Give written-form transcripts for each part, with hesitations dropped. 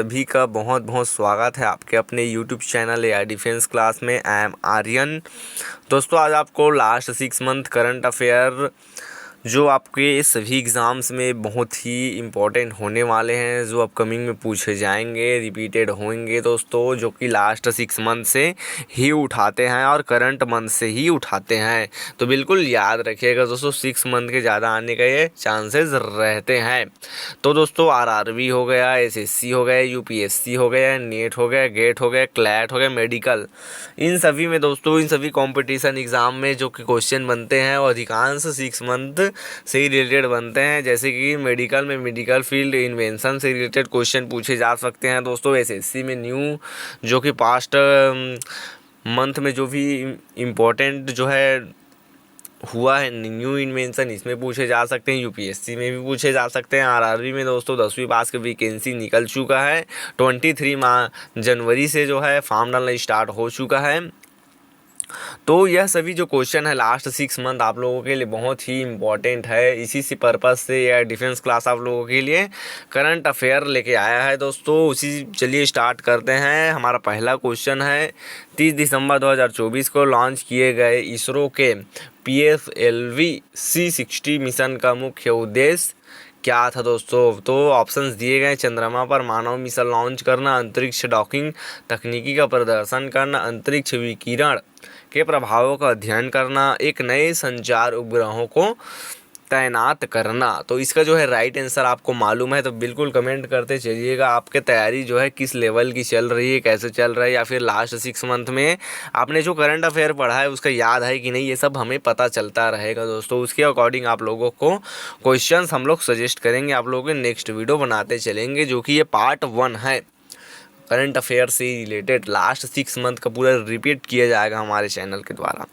सभी का बहुत बहुत स्वागत है आपके अपने YouTube channel AI defence class में। I am Aryan. दोस्तों आज आपको लास्ट 6 मंथ करंट अफेयर जो आपके सभी एग्ज़ाम्स में बहुत ही इम्पोर्टेंट होने वाले हैं, जो अपकमिंग में पूछे जाएंगे, रिपीटेड होंगे दोस्तों, जो कि लास्ट 6 मंथ से ही उठाते हैं और करंट मंथ से ही उठाते हैं। तो बिल्कुल याद रखिएगा दोस्तों, 6 मंथ के ज़्यादा आने का ये चांसेस रहते हैं। तो दोस्तों आरआरबी हो गया, एसएससी हो गया, यूपीएससी हो गया, नेट हो गया, गेट हो गया, क्लैट हो गया, मेडिकल, इन सभी में दोस्तों इन सभी कंपटीशन एग्ज़ाम में जो कि क्वेश्चन बनते हैं वो अधिकांश 6 मंथ से ही रिलेटेड बनते हैं। जैसे कि मेडिकल में मेडिकल फील्ड इन्वेंशन से रिलेटेड क्वेश्चन पूछे जा सकते हैं दोस्तों। एसएससी में न्यू जो कि पास्ट मंथ में जो भी इम्पोर्टेंट जो है हुआ है न्यू इन्वेंशन, इसमें पूछे जा सकते हैं। यूपीएससी में भी पूछे जा सकते हैं। आरआरबी में दोस्तों 10वीं पास की वैकेंसी निकल चुका है। 23 जनवरी से जो है फॉर्म डालना स्टार्ट हो चुका है। तो यह सभी जो क्वेश्चन है लास्ट 6 मंथ आप लोगों के लिए बहुत ही इम्पॉर्टेंट है। इसी से पर्पज़ से यह डिफेंस क्लास आप लोगों के लिए करंट अफेयर लेके आया है दोस्तों। उसी चलिए स्टार्ट करते हैं। हमारा पहला क्वेश्चन है 30 दिसंबर 2024 को लॉन्च किए गए इसरो के PSLV C60 मिशन का मुख्य उद्देश्य क्या था दोस्तों। तो ऑप्शंस दिए गए, चंद्रमा पर मानव मिशन लॉन्च करना, अंतरिक्ष डॉकिंग तकनीकी का प्रदर्शन करना, अंतरिक्ष विकिरण के प्रभावों का अध्ययन करना, एक नए संचार उपग्रहों को तैनात करना। तो इसका जो है राइट आंसर आपको मालूम है तो बिल्कुल कमेंट करते चलिएगा। आपके तैयारी जो है किस लेवल की चल रही है, कैसे चल रही है, या फिर लास्ट 6 मंथ में आपने जो करंट अफेयर पढ़ा है उसका याद है कि नहीं, ये सब हमें पता चलता रहेगा दोस्तों। उसके अकॉर्डिंग आप लोगों को क्वेश्चंस हम लोग सजेस्ट करेंगे, आप लोगों के नेक्स्ट वीडियो बनाते चलेंगे, जो कि ये पार्ट 1 है। करंट अफेयर से रिलेटेड लास्ट 6 मंथ का पूरा रिपीट किया जाएगा हमारे चैनल के द्वारा।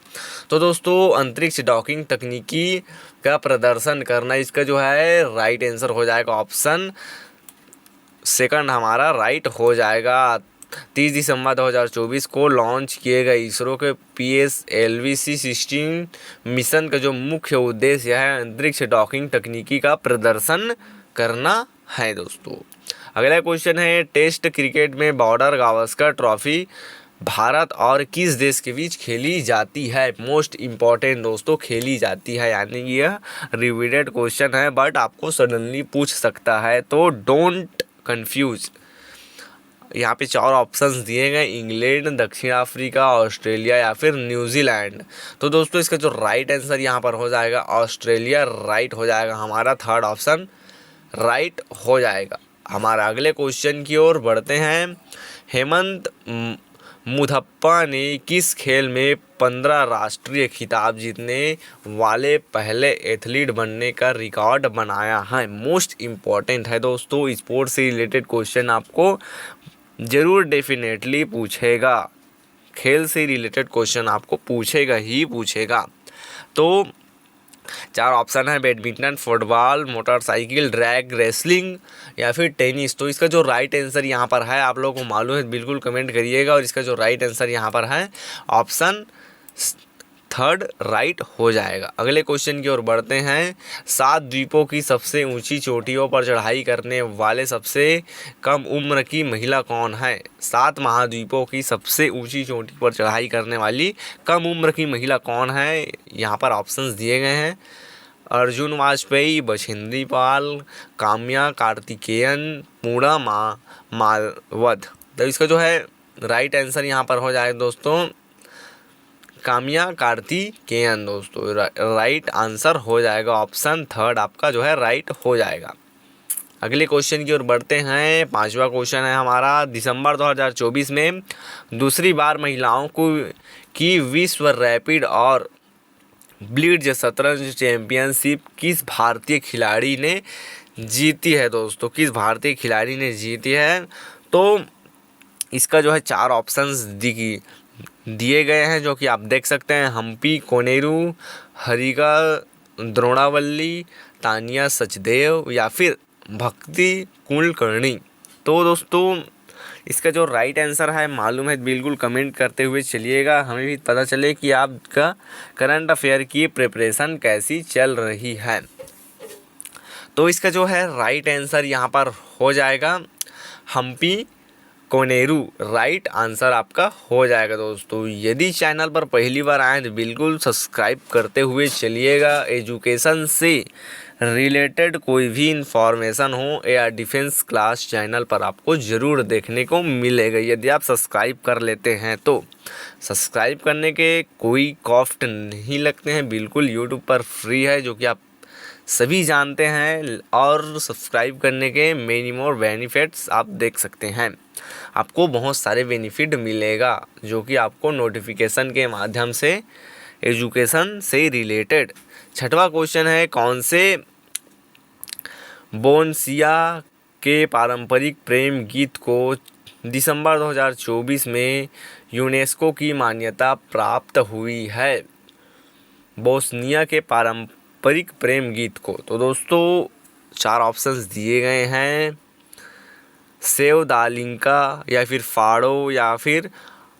तो दोस्तों अंतरिक्ष डॉकिंग तकनीकी का प्रदर्शन करना, इसका जो है राइट आंसर हो जाएगा ऑप्शन सेकंड हमारा राइट हो जाएगा। 30 दिसंबर 2024 को लॉन्च किए गए इसरो के PSLV C16 मिशन का जो मुख्य उद्देश्य है अंतरिक्ष डॉकिंग तकनीकी का प्रदर्शन करना है दोस्तों। अगला क्वेश्चन है टेस्ट क्रिकेट में बॉर्डर गावस्कर ट्रॉफी भारत और किस देश के बीच खेली जाती है। मोस्ट इम्पॉर्टेंट दोस्तों, खेली जाती है, यानी यह रिपीटेड क्वेश्चन है बट आपको सडनली पूछ सकता है, तो डोंट कंफ्यूज। यहाँ पे 4 ऑप्शंस दिए गए, इंग्लैंड, दक्षिण अफ्रीका, ऑस्ट्रेलिया या फिर न्यूजीलैंड। तो दोस्तों इसका जो राइट आंसर यहाँ पर हो जाएगा ऑस्ट्रेलिया, राइट हो जाएगा हमारा, थर्ड ऑप्शन राइट हो जाएगा हमारा। अगले क्वेश्चन की ओर बढ़ते हैं। हेमंत मुथप्पा ने किस खेल में 15 राष्ट्रीय खिताब जीतने वाले पहले एथलीट बनने का रिकॉर्ड बनाया है। मोस्ट इम्पॉर्टेंट है दोस्तों, स्पोर्ट्स से रिलेटेड क्वेश्चन आपको ज़रूर डेफिनेटली पूछेगा, खेल से रिलेटेड क्वेश्चन आपको पूछेगा ही पूछेगा। तो 4 ऑप्शन है, badminton, football, motorcycle, drag wrestling या फिर टेनिस। तो इसका जो राइट आंसर यहाँ पर है आप लोगों को मालूम है बिल्कुल कमेंट करिएगा। और इसका जो राइट आंसर यहाँ पर है ऑप्शन थर्ड राइट हो जाएगा। अगले क्वेश्चन की ओर बढ़ते हैं। 7 द्वीपों की सबसे ऊंची चोटियों पर चढ़ाई करने वाले सबसे कम उम्र की महिला कौन है। 7 महाद्वीपों की सबसे ऊंची चोटी पर चढ़ाई करने वाली कम उम्र की महिला कौन है। यहाँ पर ऑप्शंस दिए गए हैं, अर्जुन वाजपेयी, बछेंद्री पाल, काम्या कार्तिकेयन, पूर्णा मालवध। तो इसका जो है राइट आंसर यहाँ पर हो जाए दोस्तों काम्या कार्तिकेयन दोस्तों, राइट आंसर हो जाएगा ऑप्शन थर्ड आपका जो है राइट हो जाएगा। अगले क्वेश्चन की ओर बढ़ते हैं। 5वां क्वेश्चन है हमारा, दिसंबर 2024 में दूसरी बार महिलाओं को की विश्व रैपिड और ब्लिट्ज शतरंज चैंपियनशिप किस भारतीय खिलाड़ी ने जीती है दोस्तों, किस भारतीय खिलाड़ी ने जीती है। तो इसका जो है 4 ऑप्शंस दिए गए हैं, जो कि आप देख सकते हैं, हम्पी कोनेरू, हरिका द्रोणावल्ली, तानिया सचदेव या फिर भक्ति कुलकर्णी। तो दोस्तों इसका जो राइट आंसर है मालूम है बिल्कुल कमेंट करते हुए चलिएगा, हमें भी पता चले कि आपका करंट अफेयर की प्रिपरेशन कैसी चल रही है। तो इसका जो है राइट आंसर यहाँ पर हो जाएगा हम्पी कोनेरू राइट आंसर आपका हो जाएगा। दोस्तों यदि चैनल पर पहली बार आए तो बिल्कुल सब्सक्राइब करते हुए चलिएगा। एजुकेशन से रिलेटेड कोई भी इंफॉर्मेशन हो एयर डिफेंस क्लास चैनल पर आपको ज़रूर देखने को मिलेगा। यदि आप सब्सक्राइब कर लेते हैं तो सब्सक्राइब करने के कोई कॉस्ट नहीं लगते हैं, बिल्कुल यूट्यूब पर फ्री है, जो कि आप सभी जानते हैं। और सब्सक्राइब करने के मेनी मोर बेनिफिट्स आप देख सकते हैं। आपको बहुत सारे बेनिफिट मिलेगा जो कि आपको नोटिफिकेशन के माध्यम से एजुकेशन से रिलेटेड। छठवां क्वेश्चन है, कौन से बोनसिया के पारंपरिक प्रेम गीत को दिसंबर 2024 में यूनेस्को की मान्यता प्राप्त हुई है? बोस्निया के पारंपरिक प्रेम गीत को, तो दोस्तों 4 ऑप्शंस दिए गए हैं, सेव दालिंका या फिर फाड़ो या फिर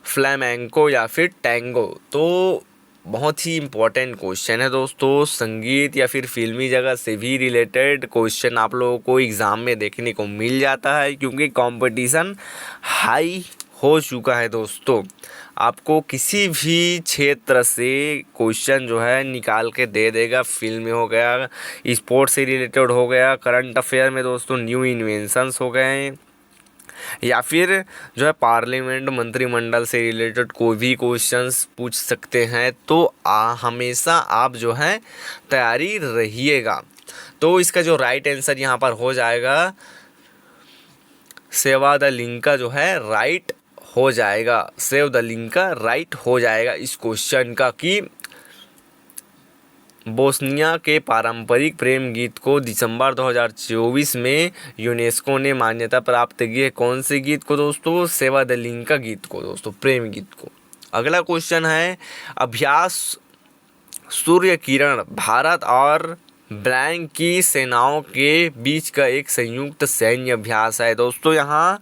फ्लैमेंको या फिर टैंगो। तो बहुत ही इम्पोर्टेंट क्वेश्चन है दोस्तों। संगीत या फिर फिल्मी जगत से भी रिलेटेड क्वेश्चन आप लोगों को एग्ज़ाम में देखने को मिल जाता है, क्योंकि कंपटीशन हाई हो चुका है दोस्तों। आपको किसी भी क्षेत्र से क्वेश्चन जो है निकाल के दे देगा। फिल्म में हो गया, स्पोर्ट्स से रिलेटेड हो गया, करंट अफेयर में दोस्तों न्यू इन्वेंशंस हो गए, या फिर जो है पार्लियामेंट मंत्रिमंडल से रिलेटेड कोई भी क्वेश्चंस पूछ सकते हैं। तो हमेशा आप जो है तैयारी रहिएगा। तो इसका जो राइट आंसर यहाँ पर हो जाएगा, सेवा द लिंका जो है राइट हो जाएगा। सेव द लिंका राइट हो जाएगा इस क्वेश्चन का, कि बोस्निया के पारंपरिक प्रेम गीत को दिसंबर 2024 में यूनेस्को ने मान्यता प्राप्त की है। कौन से गीत को दोस्तों? सेवा द लिंका गीत को दोस्तों, प्रेम गीत को। अगला क्वेश्चन है, अभ्यास सूर्य किरण भारत और ब्लैंक की सेनाओं के बीच का एक संयुक्त सैन्य अभ्यास है। दोस्तों यहाँ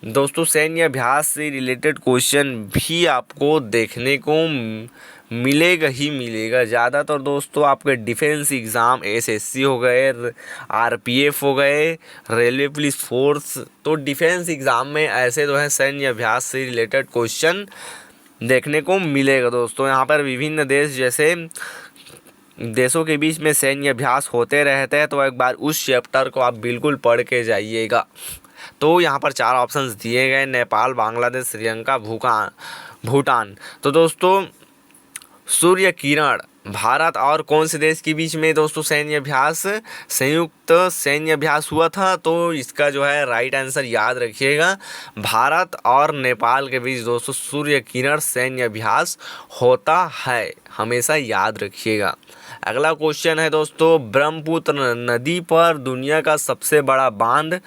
सैन्य अभ्यास से रिलेटेड क्वेश्चन भी आपको देखने को मिलेगा ही मिलेगा। ज़्यादातर दोस्तों आपके डिफेंस एग्ज़ाम एसएससी हो गए, आरपीएफ हो गए, रेलवे पुलिस फोर्स, तो डिफेंस एग्ज़ाम में ऐसे जो है सैन्य अभ्यास से रिलेटेड क्वेश्चन देखने को मिलेगा दोस्तों। यहाँ पर विभिन्न देश जैसे देशों के बीच में सैन्य अभ्यास होते रहते हैं, तो एक बार उस चैप्टर को आप बिल्कुल पढ़ के जाइएगा। तो यहाँ पर 4 ऑप्शंस दिए गए, नेपाल, बांग्लादेश, श्रीलंका, भूटान। तो दोस्तों सूर्य किरण भारत और कौन से देश के बीच में दोस्तों सैन्य अभ्यास, संयुक्त सैन्य अभ्यास हुआ था? तो इसका जो है राइट आंसर याद रखिएगा, भारत और नेपाल के बीच दोस्तों सूर्य किरण सैन्य अभ्यास होता है, हमेशा याद रखिएगा। अगला क्वेश्चन है दोस्तों, ब्रह्मपुत्र नदी पर दुनिया का सबसे बड़ा बांध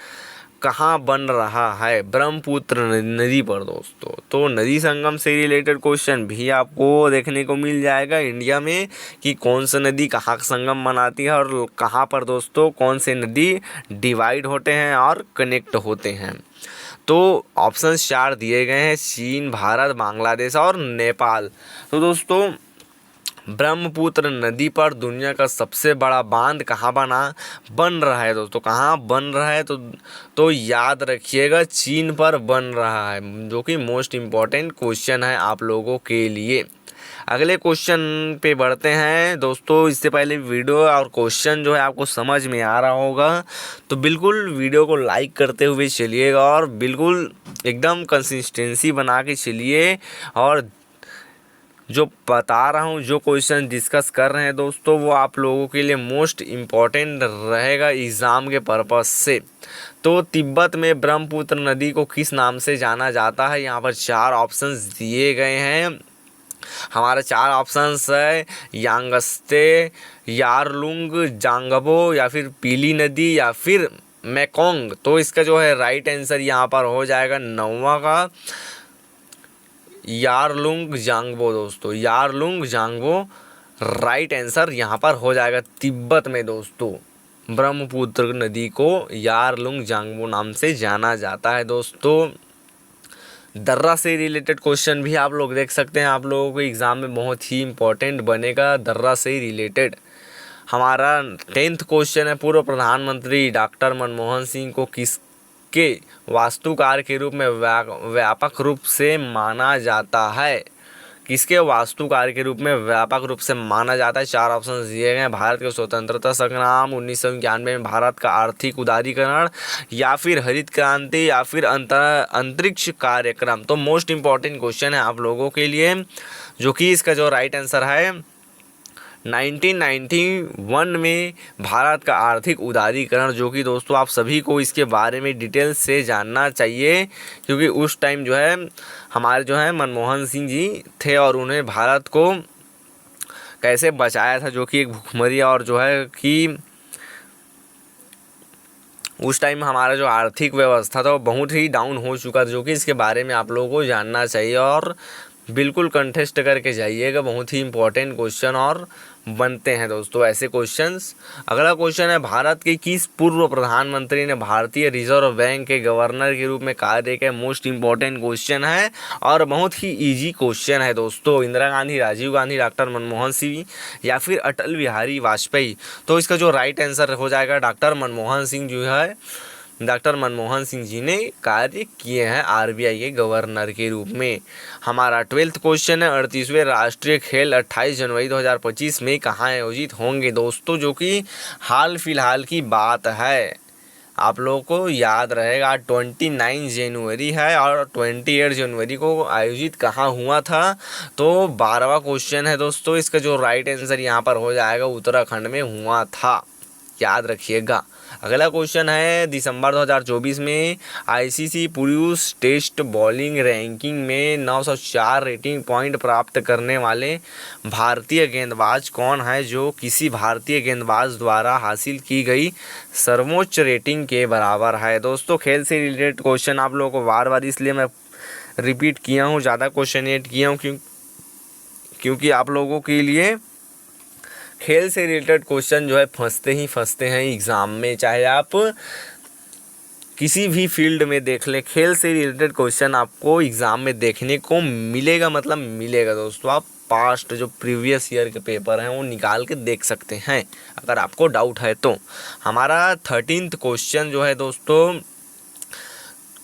कहाँ बन रहा है? ब्रह्मपुत्र नदी पर दोस्तों। तो नदी संगम से रिलेटेड क्वेश्चन भी आपको देखने को मिल जाएगा इंडिया में, कि कौन सा नदी कहाँ संगम बनाती है और कहाँ पर दोस्तों कौन से नदी डिवाइड होते हैं और कनेक्ट होते हैं। तो ऑप्शन 4 दिए गए हैं, चीन, भारत, बांग्लादेश और नेपाल। तो दोस्तों ब्रह्मपुत्र नदी पर दुनिया का सबसे बड़ा बांध कहाँ बन रहा है दोस्तों? कहाँ बन रहा है? तो याद रखिएगा, चीन पर बन रहा है, जो कि मोस्ट इम्पॉर्टेंट क्वेश्चन है आप लोगों के लिए। अगले क्वेश्चन पे बढ़ते हैं दोस्तों। इससे पहले वीडियो और क्वेश्चन जो है आपको समझ में आ रहा होगा, तो बिल्कुल वीडियो को लाइक करते हुए चलिएगा और बिल्कुल एकदम कंसिस्टेंसी बना के चलिए। और जो बता रहा हूँ, जो क्वेश्चन डिस्कस कर रहे हैं दोस्तों, वो आप लोगों के लिए मोस्ट इम्पॉर्टेंट रहेगा एग्ज़ाम के पर्पस से। तो तिब्बत में ब्रह्मपुत्र नदी को किस नाम से जाना जाता है? यहाँ पर 4 ऑप्शंस दिए गए हैं। हमारे 4 ऑप्शंस है, यांगस्ते, यारलुंग, जांगबो या फिर पीली नदी या फिर मेकोंग। तो इसका जो है राइट आंसर यहाँ पर हो जाएगा 9वां का, यारलुंग जांगबो दोस्तों, यारलुंग जांगबो राइट आंसर यहाँ पर हो जाएगा। तिब्बत में दोस्तों ब्रह्मपुत्र नदी को यारलुंग जांगबो नाम से जाना जाता है दोस्तों। दर्रा से रिलेटेड क्वेश्चन भी आप लोग देख सकते हैं, आप लोगों को एग्ज़ाम में बहुत ही इम्पोर्टेंट बनेगा दर्रा से रिलेटेड। हमारा 10th क्वेश्चन है, पूर्व प्रधानमंत्री डॉक्टर मनमोहन सिंह को के वास्तुकार के रूप में व्यापक रूप से माना जाता है? किसके वास्तुकार के रूप में व्यापक रूप से माना जाता है? 4 ऑप्शन दिए गए हैं। भारत के स्वतंत्रता संग्राम, 1991 में भारत का आर्थिक उदारीकरण, या फिर हरित क्रांति, या फिर अंतरिक्ष कार्यक्रम। तो मोस्ट इम्पॉर्टेंट क्वेश्चन है आप लोगों के लिए, जो कि इसका जो राइट आंसर है 1991 में भारत का आर्थिक उदारीकरण, जो कि दोस्तों आप सभी को इसके बारे में डिटेल से जानना चाहिए, क्योंकि उस टाइम जो है हमारे जो है मनमोहन सिंह जी थे और उन्हें भारत को कैसे बचाया था, जो कि एक भुखमरी और जो है कि उस टाइम हमारा जो आर्थिक व्यवस्था था वो बहुत ही डाउन हो चुका था, जो कि इसके बारे में आप लोगों को जानना चाहिए और बिल्कुल कंटेस्ट करके जाइएगा। बहुत ही इंपॉर्टेंट क्वेश्चन और बनते हैं दोस्तों ऐसे क्वेश्चंस। अगला क्वेश्चन है, भारत के किस पूर्व प्रधानमंत्री ने भारतीय रिजर्व बैंक के गवर्नर के रूप में कार्य किया? मोस्ट इम्पॉर्टेंट क्वेश्चन है और बहुत ही इजी क्वेश्चन है दोस्तों। इंदिरा गांधी, राजीव गांधी, डॉक्टर मनमोहन सिंह या फिर अटल बिहारी वाजपेयी? तो इसका जो राइट आंसर हो जाएगा डॉक्टर मनमोहन सिंह जो है, डॉक्टर मनमोहन सिंह जी ने कार्य किए हैं आरबीआई के गवर्नर के रूप में। हमारा 12th क्वेश्चन है, 38वें राष्ट्रीय खेल 28 जनवरी 2025 में कहाँ आयोजित होंगे? दोस्तों जो कि हाल फिलहाल की बात है, आप लोगों को याद रहेगा 29 जनवरी है और 28 जनवरी को आयोजित कहाँ हुआ था? तो 12वां क्वेश्चन है दोस्तों, इसका जो राइट आंसर यहाँ पर हो जाएगा उत्तराखंड में हुआ था, याद रखिएगा। अगला क्वेश्चन है, दिसंबर 2024 में आईसीसी पुरुष टेस्ट बॉलिंग रैंकिंग में 904 रेटिंग पॉइंट प्राप्त करने वाले भारतीय गेंदबाज कौन है, जो किसी भारतीय गेंदबाज द्वारा हासिल की गई सर्वोच्च रेटिंग के बराबर है? दोस्तों खेल से रिलेटेड क्वेश्चन आप लोगों को बार बार इसलिए मैं रिपीट किया हूँ, ज़्यादा क्वेश्चन ऐड किया हूँ क्योंकि आप लोगों के लिए खेल से रिलेटेड क्वेश्चन जो है फंसते हैं एग्ज़ाम में। चाहे आप किसी भी फील्ड में देख लें, खेल से रिलेटेड क्वेश्चन आपको एग्ज़ाम में देखने को मिलेगा, मतलब मिलेगा दोस्तों। आप पास्ट जो प्रीवियस ईयर के पेपर हैं वो निकाल के देख सकते हैं अगर आपको डाउट है तो। हमारा 13th क्वेश्चन जो है दोस्तों,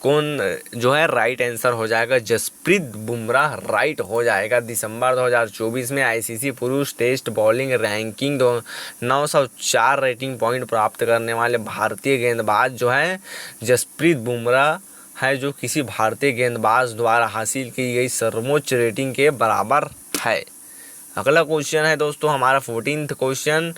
कौन जो है राइट आंसर हो जाएगा जसप्रीत बुमराह राइट हो जाएगा। दिसंबर 2024 में आईसीसी पुरुष test bowling ranking 904 rating point प्राप्त करने वाले भारतीय गेंदबाज जो है जसप्रीत बुमराह है, जो किसी भारतीय गेंदबाज द्वारा हासिल की गई सर्वोच्च रेटिंग के बराबर है। अगला क्वेश्चन है दोस्तों हमारा 14th क्वेश्चन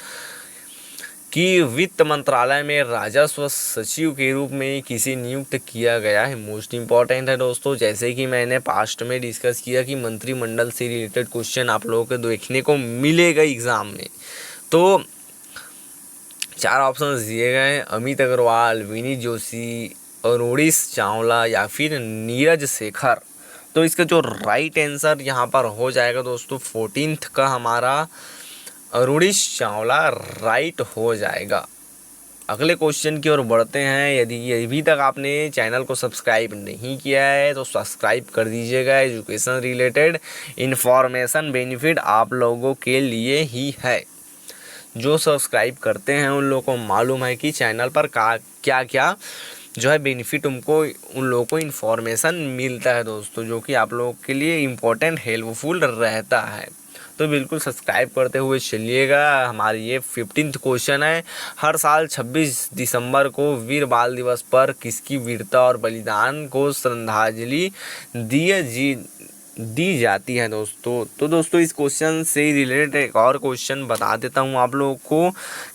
कि वित्त मंत्रालय में राजस्व सचिव के रूप में किसे नियुक्त किया गया है? मोस्ट इम्पॉर्टेंट है दोस्तों। जैसे कि मैंने पास्ट में डिस्कस किया कि मंत्रिमंडल से रिलेटेड क्वेश्चन आप लोगों को देखने को मिलेगा एग्जाम में। तो 4 ऑप्शन दिए गए हैं, अमित अग्रवाल, विनीत जोशी, अरुणेश चावला या फिर नीरज शेखर। तो इसका जो राइट आंसर यहाँ पर हो जाएगा दोस्तों 14th का हमारा अरुणेश चावला राइट हो जाएगा। अगले क्वेश्चन की ओर बढ़ते हैं। यदि अभी तक आपने चैनल को सब्सक्राइब नहीं किया है तो सब्सक्राइब कर दीजिएगा। एजुकेशन रिलेटेड इन्फॉर्मेशन बेनिफिट आप लोगों के लिए ही है। जो सब्सक्राइब करते हैं उन लोगों को मालूम है कि चैनल पर क्या क्या जो है बेनिफिट उन लोगों को इन्फॉर्मेशन मिलता है दोस्तों, जो कि आप लोगों के लिए इम्पोर्टेंट हेल्पफुल रहता है। तो बिल्कुल सब्सक्राइब करते हुए चलिएगा। हमारी ये 15th क्वेश्चन है, हर साल 26 दिसंबर को वीर बाल दिवस पर किसकी वीरता और बलिदान को श्रद्धांजलि दी जाती है दोस्तों? तो दोस्तों इस क्वेश्चन से रिलेटेड एक और क्वेश्चन बता देता हूँ आप लोगों को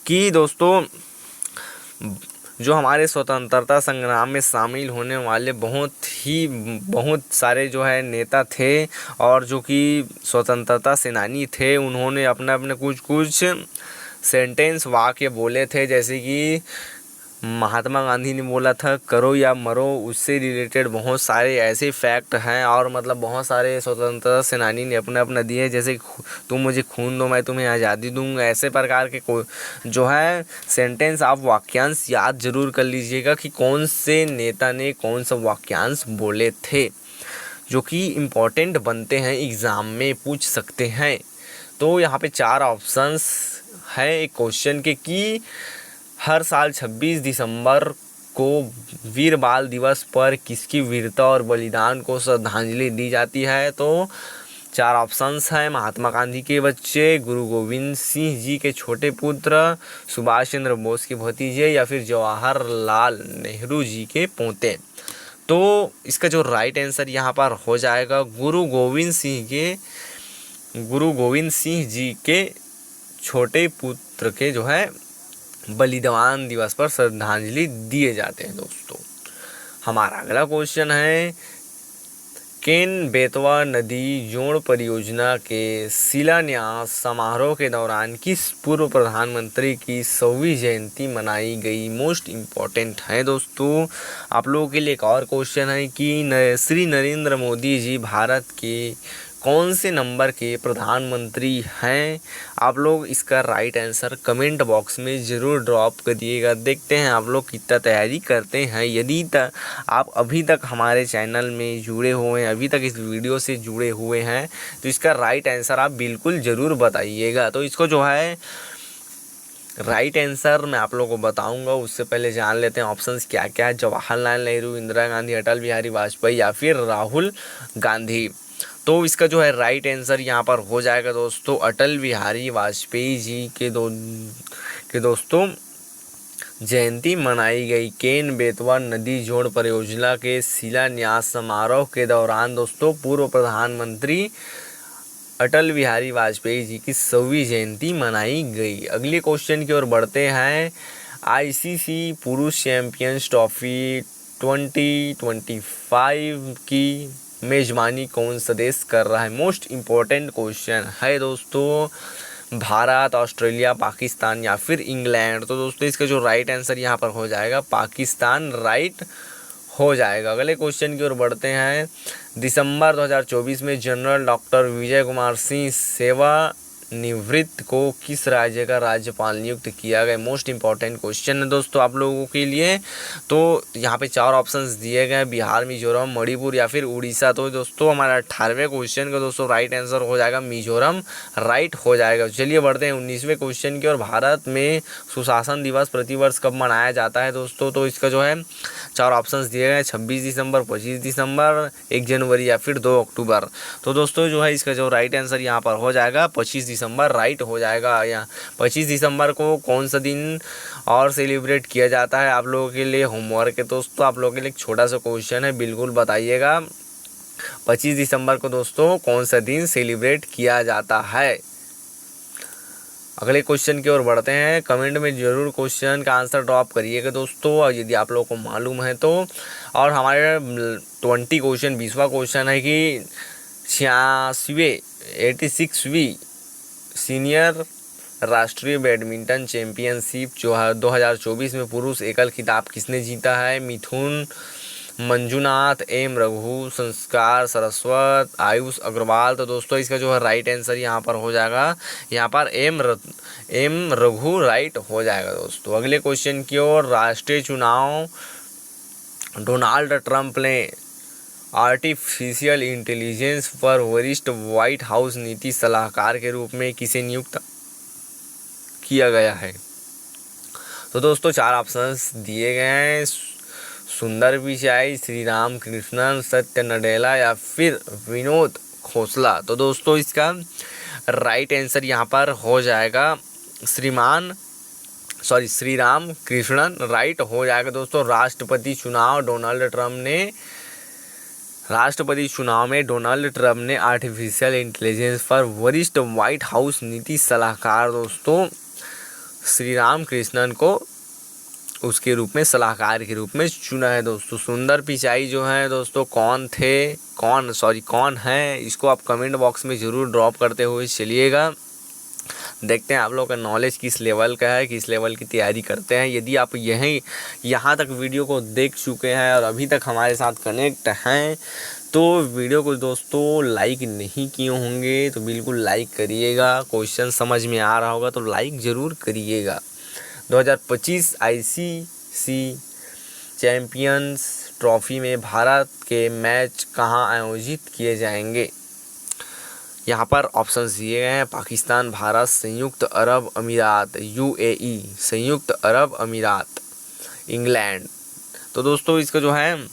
कि दोस्तों जो हमारे स्वतंत्रता संग्राम में शामिल होने वाले बहुत सारे जो है नेता थे और जो कि स्वतंत्रता सेनानी थे, उन्होंने अपने कुछ सेंटेंस वाक्य बोले थे। जैसे कि महात्मा गांधी ने बोला था करो या मरो, उससे रिलेटेड बहुत सारे ऐसे फैक्ट हैं और मतलब बहुत सारे स्वतंत्रता सेनानी ने अपना दिए। जैसे तुम मुझे खून दो मैं तुम्हें आज़ादी दूंगा, ऐसे प्रकार के जो है सेंटेंस आप वाक्यांश याद जरूर कर लीजिएगा कि कौन से नेता ने कौन सा वाक्यांश बोले थे, जो कि इम्पोर्टेंट बनते हैं एग्ज़ाम में पूछ सकते हैं। तो यहाँ पे 4 ऑप्शंस है एक क्वेश्चन के कि हर साल 26 दिसंबर को वीर बाल दिवस पर किसकी वीरता और बलिदान को श्रद्धांजलि दी जाती है? तो 4 ऑप्शंस हैं। महात्मा गांधी के बच्चे, गुरु गोविंद सिंह जी के छोटे पुत्र, सुभाष चंद्र बोस के भतीजे या फिर जवाहरलाल नेहरू जी के पोते। तो इसका जो राइट आंसर यहाँ पर हो जाएगा गुरु गोविंद सिंह जी के छोटे पुत्र के जो है बलिदान दिवस पर श्रद्धांजलि दिए जाते हैं। दोस्तों हमारा अगला क्वेश्चन है, केन बेतवा नदी जोड़ परियोजना के शिलान्यास समारोह के दौरान किस पूर्व प्रधानमंत्री की 100वीं जयंती मनाई गई? मोस्ट इम्पॉर्टेंट है दोस्तों। आप लोगों के लिए एक और क्वेश्चन है कि श्री नरेंद्र मोदी जी भारत के कौन से नंबर के प्रधानमंत्री हैं? आप लोग इसका राइट आंसर कमेंट बॉक्स में ज़रूर ड्रॉप करिएगा। देखते हैं आप लोग कितना तैयारी करते हैं। यदि आप अभी तक हमारे चैनल में जुड़े हुए हैं, अभी तक इस वीडियो से जुड़े हुए हैं, तो इसका राइट आंसर आप बिल्कुल ज़रूर बताइएगा। तो इसको जो है राइट आंसर मैं आप लोगों को बताऊंगा, उससे पहले जान लेते हैं ऑप्शंस क्या क्या है। जवाहरलाल नेहरू, इंदिरा गांधी, अटल बिहारी वाजपेयी या फिर राहुल गांधी। तो इसका जो है राइट आंसर यहाँ पर हो जाएगा दोस्तों अटल बिहारी वाजपेयी जी के दोस्तों जयंती मनाई गई। केन बेतवा नदी जोड़ परियोजना के शिलान्यास समारोह के दौरान दोस्तों पूर्व प्रधानमंत्री अटल बिहारी वाजपेयी जी की 100वीं जयंती मनाई गई। अगले क्वेश्चन की ओर बढ़ते हैं। आईसीसी पुरुष चैंपियंस ट्रॉफी 2025 की मेजबानी कौन सा देश कर रहा है? मोस्ट इम्पोर्टेंट क्वेश्चन है दोस्तों। भारत, ऑस्ट्रेलिया, पाकिस्तान या फिर इंग्लैंड। तो दोस्तों इसका जो राइट आंसर यहाँ पर हो जाएगा पाकिस्तान राइट हो जाएगा। अगले क्वेश्चन की ओर बढ़ते हैं। दिसंबर 2024 में जनरल डॉक्टर विजय कुमार सिंह सेवानिवृत्त को किस राज्य का राज्यपाल नियुक्त किया गया? मोस्ट इंपॉर्टेंट क्वेश्चन है दोस्तों आप लोगों के लिए। तो यहाँ पे 4 ऑप्शंस दिए गए हैं, बिहार, मिजोरम, मणिपुर या फिर उड़ीसा। तो दोस्तों हमारा 18वें क्वेश्चन का दोस्तों राइट आंसर हो जाएगा मिजोरम राइट हो जाएगा। चलिए बढ़ते हैं 19वें क्वेश्चन की ओर। भारत में सुशासन दिवस प्रतिवर्ष कब मनाया जाता है दोस्तों? तो इसका जो है 4 ऑप्शंस दिए गए, 26 दिसंबर, 25 दिसंबर, 1 जनवरी या फिर 2 अक्टूबर। तो दोस्तों जो है इसका जो राइट आंसर यहाँ पर हो जाएगा 25 दिसंबर राइट हो जाएगा। यहाँ 25 दिसंबर को कौन सा दिन और सेलिब्रेट किया जाता है? आप लोगों के लिए होमवर्क है दोस्तों, आप लोगों के लिए एक छोटा सा क्वेश्चन है, बिल्कुल बताइएगा 25 दिसंबर को दोस्तों कौन सा दिन सेलिब्रेट किया जाता है। अगले क्वेश्चन की ओर बढ़ते हैं। कमेंट में ज़रूर क्वेश्चन का आंसर ड्रॉप करिएगा दोस्तों, और यदि आप लोगों को मालूम है तो। और हमारे 20वां क्वेश्चन है कि 86वीं सीनियर राष्ट्रीय बैडमिंटन चैंपियनशिप जो है 2024 में पुरुष एकल खिताब किसने जीता है? मिथुन, मंजुनाथ, एम रघु, संस्कार सरस्वत, आयुष अग्रवाल। तो दोस्तों इसका जो है राइट आंसर यहाँ पर हो जाएगा, यहाँ पर एम रघु राइट हो जाएगा दोस्तों। अगले क्वेश्चन की ओर। राष्ट्रीय चुनाव डोनाल्ड ट्रंप ने आर्टिफिशियल इंटेलिजेंस पर वरिष्ठ व्हाइट हाउस नीति सलाहकार के रूप में किसे नियुक्त किया गया है? तो दोस्तों 4 ऑप्शंस दिए गए हैं, सुंदर पिचाई, श्री राम कृष्णन, सत्य नडेला या फिर विनोद खोसला। तो दोस्तों इसका राइट आंसर यहाँ पर हो जाएगा श्री राम कृष्णन राइट हो जाएगा दोस्तों। राष्ट्रपति चुनाव में डोनाल्ड ट्रंप ने आर्टिफिशियल इंटेलिजेंस पर वरिष्ठ व्हाइट हाउस नीति सलाहकार दोस्तों श्री राम कृष्णन को उसके रूप में सलाहकार के रूप में चुना है दोस्तों। सुंदर पिचाई जो है दोस्तों कौन है, इसको आप कमेंट बॉक्स में ज़रूर ड्रॉप करते हुए चलिएगा। देखते हैं आप लोगों का नॉलेज किस लेवल का है, किस लेवल की तैयारी करते हैं। यदि आप यहाँ तक वीडियो को देख चुके हैं और अभी तक हमारे साथ कनेक्ट हैं तो वीडियो को दोस्तों लाइक नहीं किए होंगे तो बिल्कुल लाइक करिएगा। क्वेश्चन समझ में आ रहा होगा तो लाइक ज़रूर करिएगा। 2025 आईसीसी चैंपियंस ट्रॉफी में भारत के मैच कहाँ आयोजित किए जाएंगे? यहाँ पर ऑप्शंस दिए गए हैं, पाकिस्तान, भारत, संयुक्त अरब अमीरात, यूएई, संयुक्त अरब अमीरात, इंग्लैंड। तो दोस्तों इसका जो है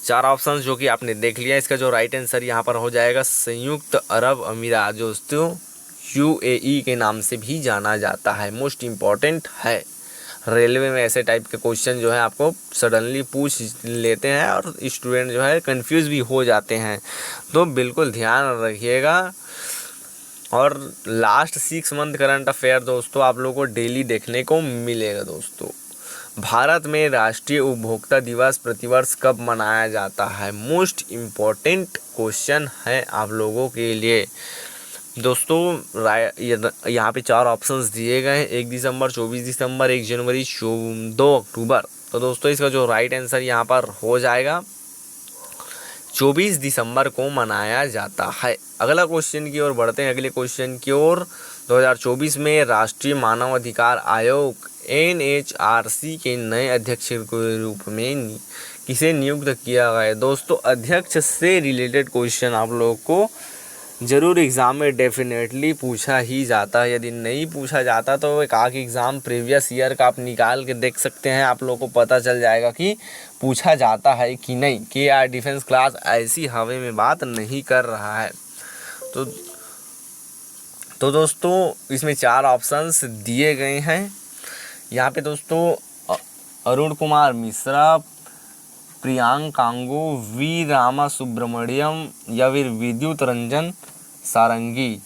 4 ऑप्शन जो कि आपने देख लिया, इसका जो राइट आंसर यहाँ पर हो जाएगा संयुक्त अरब अमीरात, दोस्तों UAE के नाम से भी जाना जाता है। मोस्ट इम्पॉर्टेंट है, रेलवे में ऐसे टाइप के क्वेश्चन जो है आपको सडनली पूछ लेते हैं और स्टूडेंट जो है कंफ्यूज भी हो जाते हैं, तो बिल्कुल ध्यान रखिएगा। और लास्ट 6 मंथ करंट अफेयर दोस्तों आप लोगों को डेली देखने को मिलेगा। दोस्तों भारत में राष्ट्रीय उपभोक्ता दिवस प्रतिवर्ष कब मनाया जाता है? मोस्ट इम्पॉर्टेंट क्वेश्चन है आप लोगों के लिए। दोस्तों यहाँ पे 4 ऑप्शंस दिए गए हैं, 1 दिसंबर, 24 दिसंबर, 1 जनवरी, 2 अक्टूबर। तो दोस्तों इसका जो राइट आंसर यहाँ पर हो जाएगा 24 दिसंबर को मनाया जाता है। अगला क्वेश्चन की ओर बढ़ते हैं। अगले क्वेश्चन की ओर 2024 में राष्ट्रीय मानव अधिकार आयोग NHRC के नए अध्यक्ष के रूप में किसे नियुक्त किया गया है? दोस्तों अध्यक्ष से रिलेटेड क्वेश्चन आप लोगों को ज़रूर एग्ज़ाम में डेफिनेटली पूछा ही जाता है। यदि नहीं पूछा जाता तो एक आख एग्ज़ाम प्रीवियस ईयर का आप निकाल के देख सकते हैं, आप लोगों को पता चल जाएगा कि पूछा जाता है कि नहीं, कि यार डिफेंस क्लास ऐसी हवा में बात नहीं कर रहा है। तो दोस्तों इसमें 4 ऑप्शंस दिए गए हैं। यहाँ पे दोस्तों अरुण कुमार मिश्रा, प्रियांक कांगू, वी रामा सुब्रमण्यम या फिर विद्युत रंजन सारंगी।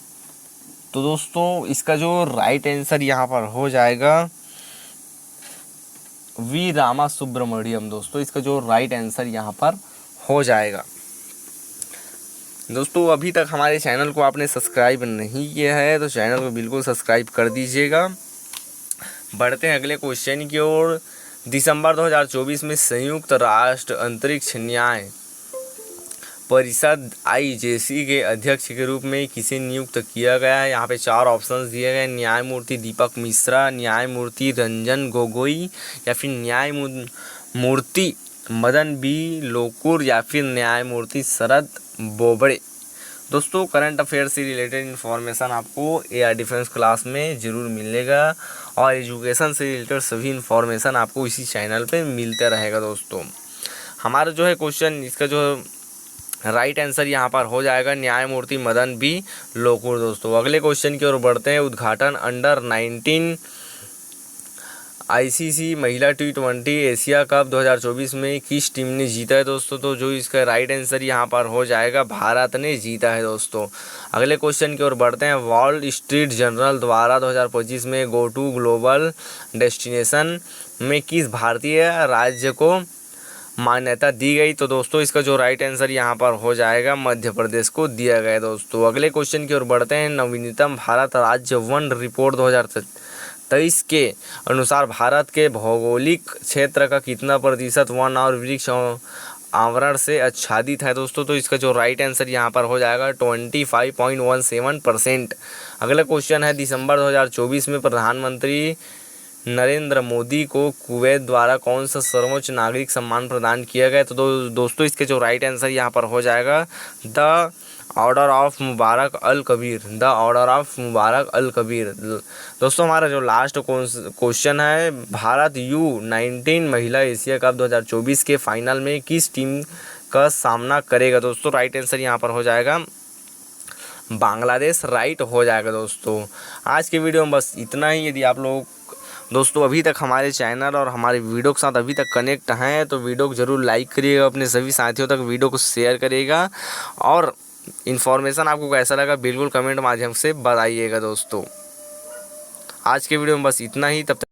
तो दोस्तों इसका जो राइट आंसर यहाँ पर हो जाएगा वी रामा सुब्रमण्यम। दोस्तों इसका जो राइट आंसर यहाँ पर हो जाएगा। दोस्तों अभी तक हमारे चैनल को आपने सब्सक्राइब नहीं किया है तो चैनल को बिल्कुल सब्सक्राइब कर दीजिएगा। बढ़ते हैं अगले क्वेश्चन की ओर। दिसंबर 2024 में संयुक्त राष्ट्र अंतरिक्ष न्याय परिषद IJC के अध्यक्ष के रूप में किसे नियुक्त किया गया है? यहाँ पे 4 ऑप्शंस दिए गए, न्यायमूर्ति दीपक मिश्रा, न्यायमूर्ति रंजन गोगोई या फिर न्यायमूर्ति मदन B लोकुर या फिर न्यायमूर्ति शरद बोबड़े। दोस्तों करंट अफेयर से रिलेटेड इन्फॉर्मेशन आपको एयर डिफेंस क्लास में ज़रूर मिलेगा और एजुकेशन से रिलेटेड सभी इन्फॉर्मेशन आपको इसी चैनल पे मिलते रहेगा। दोस्तों हमारा जो है क्वेश्चन, इसका जो राइट आंसर यहाँ पर हो जाएगा न्यायमूर्ति मदन B लोकुर। दोस्तों अगले क्वेश्चन की ओर बढ़ते हैं। उद्घाटन अंडर 19 ICC महिला T20 एशिया कप 2024 में किस टीम ने जीता है? दोस्तों तो जो इसका राइट आंसर यहाँ पर हो जाएगा भारत ने जीता है। दोस्तों अगले क्वेश्चन की ओर बढ़ते हैं। वॉल स्ट्रीट जर्नल द्वारा 2025 में गो टू ग्लोबल डेस्टिनेशन में किस भारतीय राज्य को मान्यता दी गई? तो दोस्तों इसका जो राइट आंसर यहाँ पर हो जाएगा मध्य प्रदेश को दिया गया। दोस्तों अगले क्वेश्चन की ओर बढ़ते हैं। नवीनतम भारत राज्य वन रिपोर्ट 2023 के अनुसार भारत के भौगोलिक क्षेत्र का कितना प्रतिशत वन और वृक्ष आवरण से आच्छादित है? दोस्तों तो इसका जो राइट आंसर यहाँ पर हो जाएगा 25.17%। अगला क्वेश्चन है। दिसंबर 2024 में प्रधानमंत्री नरेंद्र मोदी को कुवैत द्वारा कौन सा सर्वोच्च नागरिक सम्मान प्रदान किया गया? तो दोस्तों इसके जो राइट आंसर यहाँ पर हो जाएगा the order of Mubarak Al Kabeer, the order of Mubarak Al Kabeer. दोस्तों हमारा जो लास्ट क्वेश्चन है। भारत U19 महिला एशिया कप 2024 के फाइनल में किस टीम का सामना करेगा? दोस्तों राइट आंसर यहाँ पर हो जाएगा बांग्लादेश, राइट हो जाएगा। दोस्तों आज के वीडियो में बस इतना ही। यदि आप लोग दोस्तों अभी तक हमारे चैनल और हमारे वीडियो के साथ अभी तक कनेक्ट हैं तो वीडियो को ज़रूर लाइक करिएगा, अपने सभी साथियों तक वीडियो को शेयर करिएगा और इन्फॉर्मेशन आपको कैसा लगा बिल्कुल कमेंट माध्यम से बताइएगा। दोस्तों आज के वीडियो में बस इतना ही। तब तक